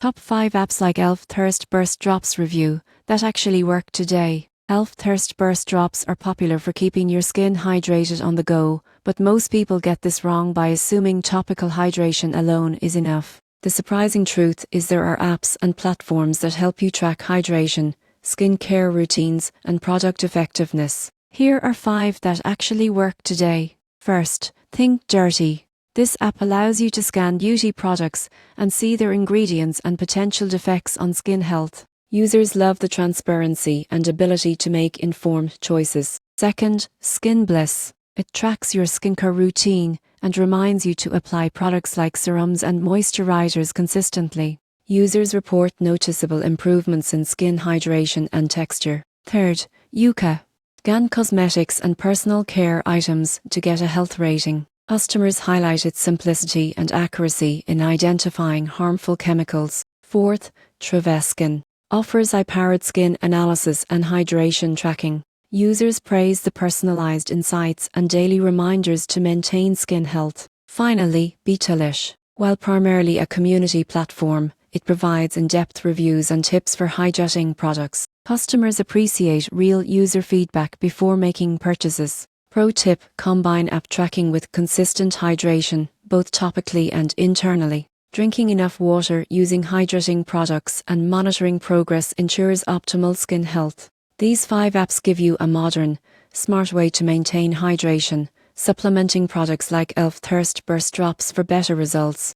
Top 5 apps like Elf Thirst Burst Drops review that actually work today. Elf Thirst Burst Drops are popular for keeping your skin hydrated on the go, but most people get this wrong by assuming topical hydration alone is enough. The surprising truth is there are apps and platforms that help you track hydration, skin care routines, and product effectiveness. Here are 5 that actually work today. First, Think Dirty. This app allows you to scan beauty products and see their ingredients and potential defects on skin health. Users love the transparency and ability to make informed choices. Second, Skin Bliss. It tracks your skincare routine and reminds you to apply products like serums and moisturizers consistently. Users report noticeable improvements in skin hydration and texture. Third, Yuka. Scan cosmetics and personal care items to get a health rating. Customers highlight its simplicity and accuracy in identifying harmful chemicals. Fourth, Traveskin. Offers high-powered skin analysis and hydration tracking. Users praise the personalized insights and daily reminders to maintain skin health. Finally, Betalish. While primarily a community platform, it provides in-depth reviews and tips for hydrating products. Customers appreciate real user feedback before making purchases. Pro tip: combine app tracking with consistent hydration, both topically and internally. Drinking enough water, using hydrating products, and monitoring progress ensures optimal skin health. These 5 apps give you a modern, smart way to maintain hydration, supplementing products like Elf Thirst Burst Drops for better results.